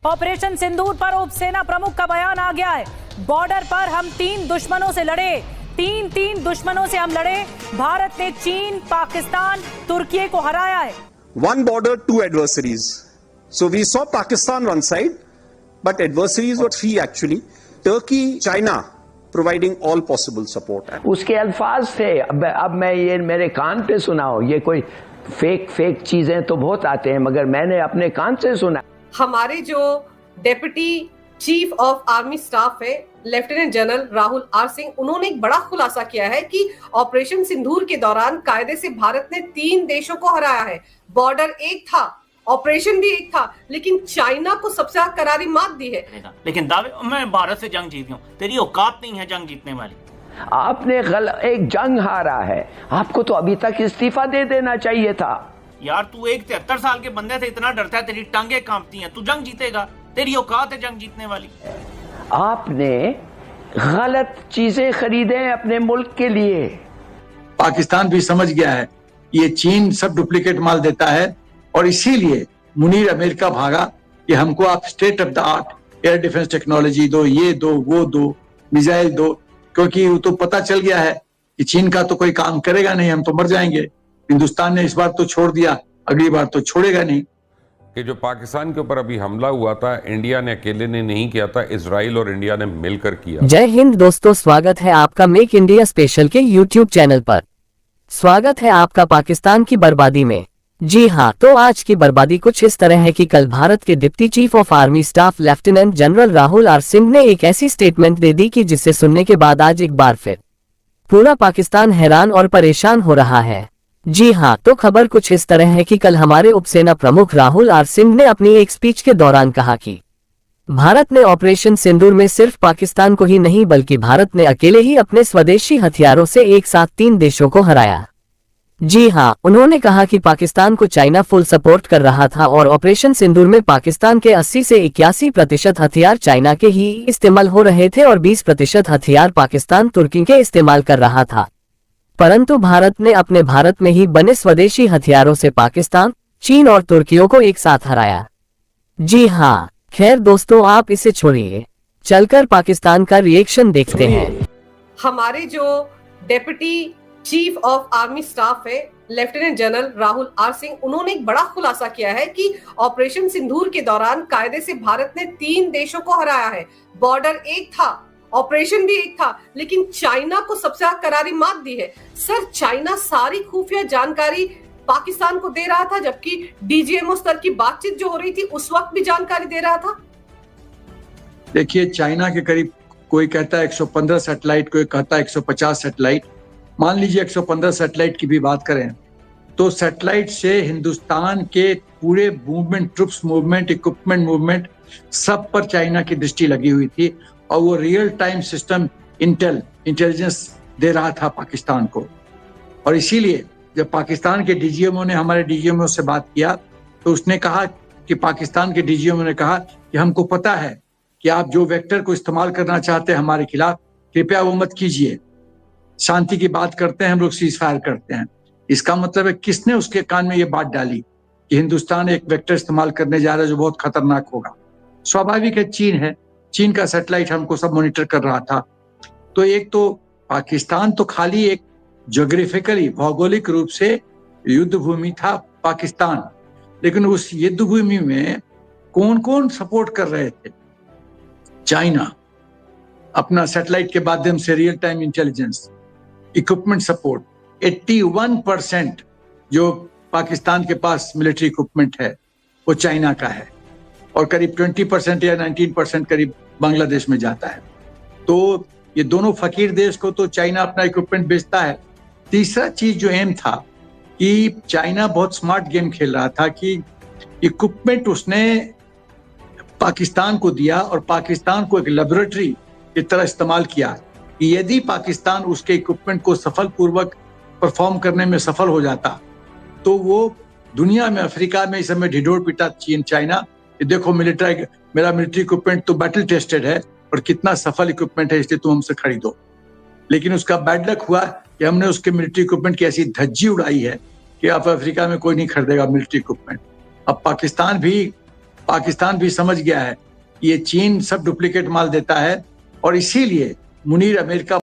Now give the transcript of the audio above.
Operation सिंदूर पर उप सेना प्रमुख का बयान आ गया है। बॉर्डर पर हम तीन दुश्मनों से लड़े, तीन दुश्मनों से हम लड़े। भारत ने चीन, पाकिस्तान, तुर्की को हराया है। One border, two adversaries. So we saw Pakistan one side, but adversaries were three actually. Turkey, China providing all possible support. उसके अल्फाज थे। अब मैं ये मेरे कान पे सुनाओ, ये कोई फेक चीजें तो बहुत आते हैं, मगर मैंने अपने कान से सुना। हमारे जो deputy chief of army staff है lieutenant general Rahul R Singh, उन्होंने एक बड़ा खुलासा किया है कि ऑपरेशन सिंदूर के दौरान कायदे से भारत ने 3 देशों को हराया है। बॉर्डर एक था, ऑपरेशन भी एक था, लेकिन चाइना को सबसे करारी मात दी है। लेकिन दावे मैं भारत से जंग जीती हूँ, तेरी औकात नहीं है जंग जीतने वाली। आपने एक जंग हारा है, आपको तो अभी तक इस्तीफा दे देना चाहिए था। यार तू एक 73 साल के बंदे से इतना डरता है, तेरी टांगे कांपती हैं, तू जंग जीतेगा? तेरी औकात है जंग जीतने वाली। आपने गलत चीजें खरीदे अपने मुल्क के लिए। पाकिस्तान भी समझ गया है ये चीन सब डुप्लीकेट माल देता है, और इसीलिए मुनीर अमेरिका भागा कि हमको आप state of the art air defence technology दो, ये दो, वो दो, मिसाइल दो, क्योंकि वो तो पता चल गया है कि चीन का तो कोई काम करेगा नहीं, हम तो मर जाएंगे। हिंदुस्तान ने इस बार तो छोड़ दिया, अगली बार तो छोड़ेगा नहीं। कि जो पाकिस्तान के ऊपर अभी हमला हुआ था, इंडिया ने अकेले ने नहीं किया था, इजराइल और इंडिया ने मिलकर किया। जय हिंद दोस्तों, स्वागत है आपका मेक इंडिया स्पेशल के यूट्यूब चैनल पर। स्वागत है आपका पाकिस्तान की बर्बादी में। जी हाँ, तो आज की बर्बादी कुछ इस तरह है कि कल भारत के deputy chief of army staff lieutenant general Rahul R Singh ने एक ऐसी स्टेटमेंट दे दी कि जिसे सुनने के बाद आज एक बार फिर पूरा पाकिस्तान हैरान और परेशान हो रहा है। जी हाँ, तो खबर कुछ इस तरह है कि कल हमारे उपसेना प्रमुख राहुल आर सिंह ने अपनी एक स्पीच के दौरान कहा कि भारत ने ऑपरेशन सिंदूर में सिर्फ पाकिस्तान को ही नहीं बल्कि भारत ने अकेले ही अपने स्वदेशी हथियारों से एक साथ 3 देशों को हराया। जी हाँ, उन्होंने कहा कि पाकिस्तान को चाइना फुल सपोर्ट कर रहा था और ऑपरेशन सिंदूर में पाकिस्तान के 80 से 81% हथियार चाइना के ही इस्तेमाल हो रहे थे और 20% हथियार पाकिस्तान तुर्की के इस्तेमाल कर रहा था। परंतु भारत ने अपने भारत में ही बने स्वदेशी हथियारों से पाकिस्तान, चीन और तुर्कियों को एक साथ हराया। जी हाँ, खैर दोस्तों आप इसे छोड़िए, चलकर पाकिस्तान का रिएक्शन देखते हैं। हमारे जो deputy chief of army staff है lieutenant general Rahul R Singh, उन्होंने एक बड़ा खुलासा किया है कि ऑपरेशन सिंदूर के दौरान कायदे से भारत ने 3 देशों को हराया है। बॉर्डर एक था, ऑपरेशन भी एक था, लेकिन चाइना को सबसे करारी मात दी है। सर, चाइना सारी खुफिया जानकारी पाकिस्तान को दे रहा था, जबकि डीजीएमओ स्तर की बातचीत जो हो रही थी उस वक्त भी जानकारी दे रहा था। देखिए, चाइना के करीब कोई कहता है 115 सैटेलाइट, कोई कहता है 150 सैटेलाइट। मान लीजिए 115 सैटेलाइट की भी बात करें तो सैटेलाइट से हिंदुस्तान के पूरे movement, troops movement, equipment movement, सब पर चाइना की दृष्टि लगी हुई थी और वो रियल टाइम सिस्टम इंटेलिजेंस दे रहा था पाकिस्तान को। और इसीलिए जब पाकिस्तान के डीजीएमओ ने हमारे डीजीएमओ से बात किया तो उसने कहा कि पाकिस्तान के डीजीएमओ ने कहा कि हमको पता है कि आप जो वेक्टर को इस्तेमाल करना चाहते हैं हमारे खिलाफ, कृपया वो मत कीजिए। शांति की बात करते हैं हम लोग, सीज फायर करते हैं। इसका मतलब है किसने उसके कान में ये बात डाली कि हिंदुस्तान एक वेक्टर इस्तेमाल करने जा रहा है जो बहुत खतरनाक होगा? स्वाभाविक है, चीन है। चीन का सैटेलाइट हमको सब मॉनिटर कर रहा था। तो एक तो पाकिस्तान तो खाली एक ज्योग्राफिकली, भौगोलिक रूप से युद्ध भूमि था पाकिस्तान, लेकिन उस युद्ध भूमि में कौन कौन सपोर्ट कर रहे थे? चाइना अपना सैटेलाइट के माध्यम से real time intelligence, equipment support. 81% जो पाकिस्तान के पास मिलिट्री इक्विपमेंट है वो चाइना का है और करीब 20% या 19% करीब बांग्लादेश में जाता है। तो ये दोनों फकीर देश को तो चाइना अपना इक्विपमेंट बेचता है। तीसरा चीज जो एम था कि चाइना बहुत स्मार्ट गेम खेल रहा था कि इक्विपमेंट उसने पाकिस्तान को दिया और पाकिस्तान को एक लेबोरेटरी की तरह इस्तेमाल किया कि यदि पाकिस्तान उसके इक्विपमेंट को सफलपूर्वक परफॉर्म करने में सफल हो जाता तो वो दुनिया में, अफ्रीका में इस समय ढिढोर पिटा चाइना, देखो मेरा मिलिट्री इक्विपमेंट तो बैटल टेस्टेड है और कितना सफल इक्विपमेंट है, इसलिए तुम हमसे खरीदो। लेकिन उसका बैड लक हुआ कि हमने उसके मिलिट्री इक्विपमेंट की ऐसी धज्जी उड़ाई है कि अब अफ्रीका में कोई नहीं खरीदेगा मिलिट्री इक्विपमेंट। अब पाकिस्तान भी पाकिस्तान भी समझ गया है ये चीन सब डुप्लीकेट माल देता है और इसीलिए मुनीर अमेरिका